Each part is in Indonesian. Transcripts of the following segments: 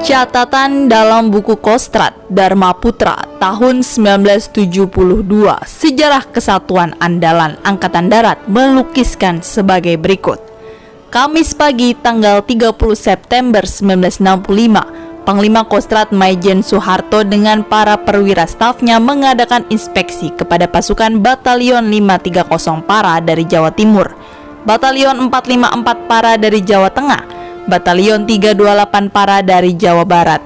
Catatan dalam buku Kostrad Dharma Putra tahun 1972, sejarah kesatuan andalan Angkatan Darat melukiskan sebagai berikut. Kamis pagi tanggal 30 September 1965, Panglima Kostrad Maijen Soeharto dengan para perwira stafnya mengadakan inspeksi kepada pasukan Batalion 530 Para dari Jawa Timur, Batalion 454 Para dari Jawa Tengah, Batalion 328 Para dari Jawa Barat.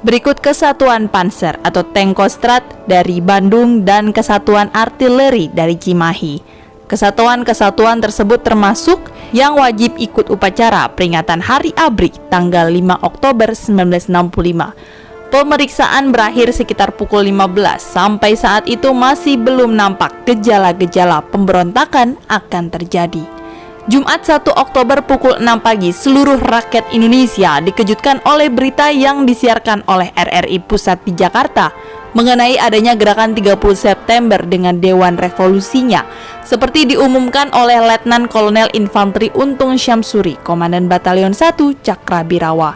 Berikut kesatuan panser atau tank Kostrad dari Bandung dan kesatuan artileri dari Cimahi. Kesatuan-kesatuan tersebut termasuk yang wajib ikut upacara peringatan Hari ABRI tanggal 5 Oktober 1965. Pemeriksaan berakhir sekitar pukul 15. Sampai saat itu masih belum nampak gejala-gejala pemberontakan akan terjadi. Jumat 1 Oktober pukul 6 pagi, seluruh rakyat Indonesia dikejutkan oleh berita yang disiarkan oleh RRI Pusat di Jakarta mengenai adanya gerakan 30 September dengan Dewan Revolusinya, seperti diumumkan oleh Letnan Kolonel Infanteri Untung Syamsuri, Komandan Batalion 1 Cakrabirawa.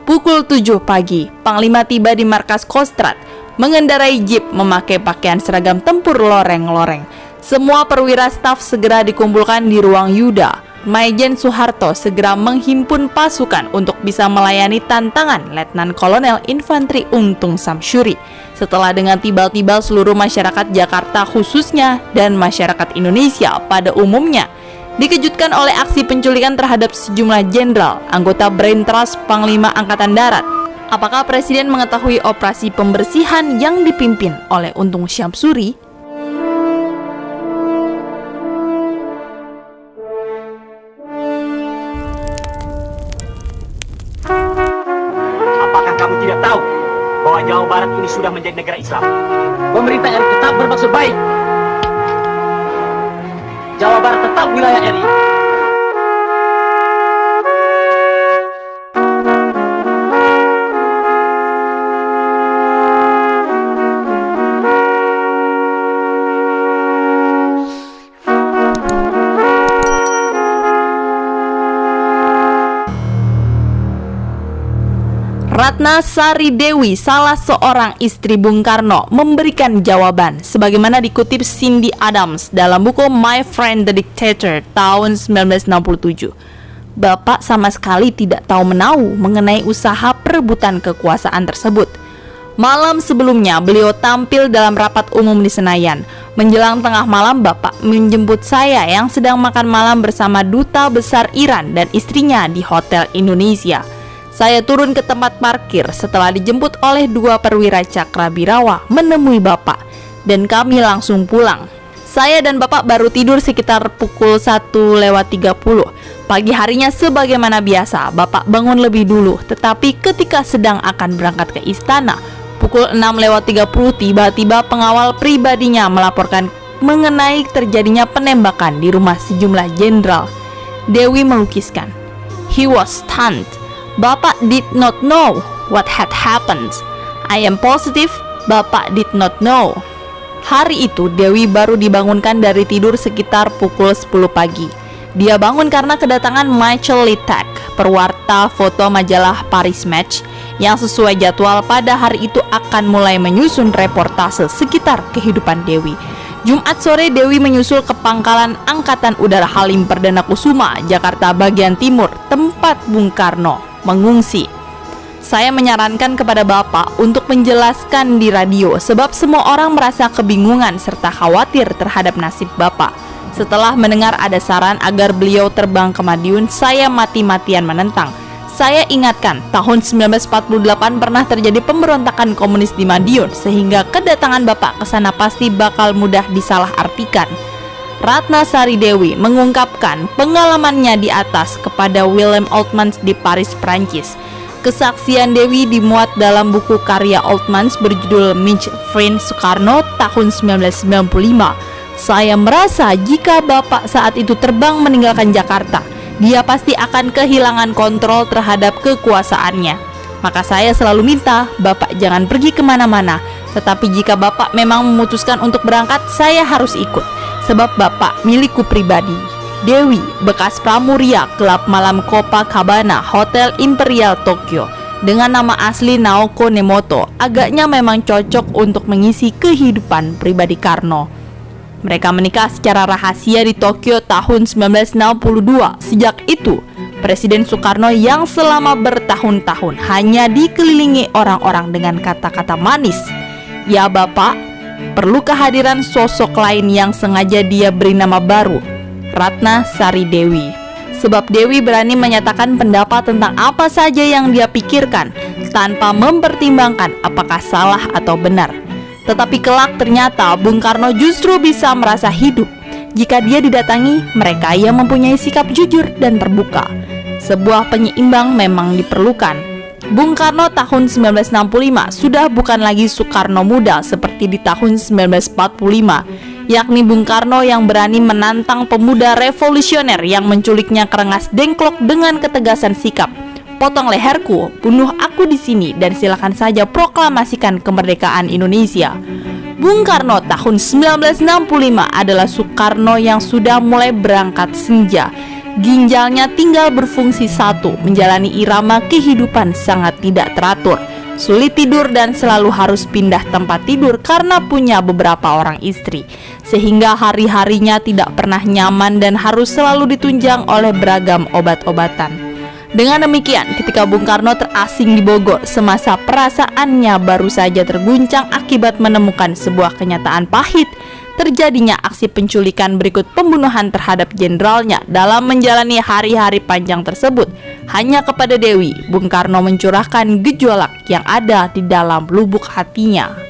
Pukul 7 pagi, Panglima tiba di markas Kostrad, mengendarai jeep memakai pakaian seragam tempur loreng-loreng. Semua perwira staf segera dikumpulkan di ruang Yuda. Maijen Soeharto segera menghimpun pasukan untuk bisa melayani tantangan Letnan Kolonel Infanteri Untung Syamsuri. Setelah dengan tibal-tibal seluruh masyarakat Jakarta khususnya dan masyarakat Indonesia pada umumnya dikejutkan oleh aksi penculikan terhadap sejumlah jenderal anggota Brain Trust Panglima Angkatan Darat. Apakah Presiden mengetahui operasi pembersihan yang dipimpin oleh Untung Syamsuri? Kamu tidak tahu bahwa Jawa Barat ini sudah menjadi negara Islam. Pemerintah RI tetap bermaksud baik. Jawa Barat tetap wilayah RI. Ratna Sari Dewi, salah seorang istri Bung Karno, memberikan jawaban sebagaimana dikutip Cindy Adams dalam buku My Friend the Dictator tahun 1967. Bapak sama sekali tidak tahu menahu mengenai usaha perebutan kekuasaan tersebut. Malam sebelumnya beliau tampil dalam rapat umum di Senayan. Menjelang tengah malam Bapak menjemput saya yang sedang makan malam bersama Duta Besar Iran dan istrinya di Hotel Indonesia. Saya turun ke tempat parkir setelah dijemput oleh dua perwira Cakrabirawa menemui Bapak, dan kami langsung pulang. Saya dan Bapak baru tidur sekitar pukul 1:30. Pagi harinya sebagaimana biasa, Bapak bangun lebih dulu, tetapi ketika sedang akan berangkat ke istana, pukul 6:30 tiba-tiba pengawal pribadinya melaporkan mengenai terjadinya penembakan di rumah sejumlah jenderal. Dewi melukiskan, "He was stunned. Bapak did not know what had happened. I am positive Bapak did not know." Hari itu Dewi baru dibangunkan dari tidur sekitar pukul 10 pagi. Dia bangun karena kedatangan Michael Litak, perwarta foto majalah Paris Match, yang sesuai jadwal pada hari itu akan mulai menyusun reportase sekitar kehidupan Dewi. Jumat sore Dewi menyusul ke Pangkalan Angkatan Udara Halim Perdana Kusuma, Jakarta bagian timur, tempat Bung Karno mengungsi. Saya menyarankan kepada Bapak untuk menjelaskan di radio sebab semua orang merasa kebingungan serta khawatir terhadap nasib Bapak. Setelah mendengar ada saran agar beliau terbang ke Madiun, saya mati-matian menentang. Saya ingatkan, tahun 1948 pernah terjadi pemberontakan komunis di Madiun, sehingga kedatangan Bapak ke sana pasti bakal mudah disalahartikan. Ratna Sari Dewi mengungkapkan pengalamannya di atas kepada Willem Oltmans di Paris, Prancis. Kesaksian Dewi dimuat dalam buku karya Oltmans berjudul Mich Vriend Soekarno tahun 1995. Saya merasa jika Bapak saat itu terbang meninggalkan Jakarta, dia pasti akan kehilangan kontrol terhadap kekuasaannya. Maka saya selalu minta Bapak jangan pergi kemana-mana. Tetapi jika Bapak memang memutuskan untuk berangkat, saya harus ikut, sebab Bapak milikku pribadi. Dewi, bekas pramuria klub malam Copacabana Hotel Imperial Tokyo. dengan nama asli Naoko Nemoto, agaknya memang cocok untuk mengisi kehidupan pribadi Karno. Mereka menikah secara rahasia di Tokyo tahun 1962. Sejak itu, Presiden Soekarno yang selama bertahun-tahun hanya dikelilingi orang-orang dengan kata-kata manis. Ya Bapak, perlu kehadiran sosok lain yang sengaja dia beri nama baru, Ratna Sari Dewi. Sebab Dewi berani menyatakan pendapat tentang apa saja yang dia pikirkan tanpa mempertimbangkan apakah salah atau benar. Tetapi kelak ternyata Bung Karno justru bisa merasa hidup jika dia didatangi mereka yang mempunyai sikap jujur dan terbuka. Sebuah penyeimbang memang diperlukan. Bung Karno tahun 1965 sudah bukan lagi Soekarno muda seperti di tahun 1945, yakni Bung Karno yang berani menantang pemuda revolusioner yang menculiknya kerengas dengklok dengan ketegasan sikap. Potong leherku, bunuh aku di sini, dan silakan saja proklamasikan kemerdekaan Indonesia. Bung Karno tahun 1965 adalah Soekarno yang sudah mulai berangkat senja. Ginjalnya tinggal berfungsi satu, menjalani irama kehidupan sangat tidak teratur, sulit tidur dan selalu harus pindah tempat tidur karena punya beberapa orang istri, sehingga hari-harinya tidak pernah nyaman dan harus selalu ditunjang oleh beragam obat-obatan. Dengan demikian, ketika Bung Karno terasing di Bogor, semasa perasaannya baru saja terguncang akibat menemukan sebuah kenyataan pahit. Terjadinya aksi penculikan berikut pembunuhan terhadap jenderalnya. Dalam menjalani hari-hari panjang tersebut, hanya kepada Dewi, Bung Karno mencurahkan gejolak yang ada di dalam lubuk hatinya.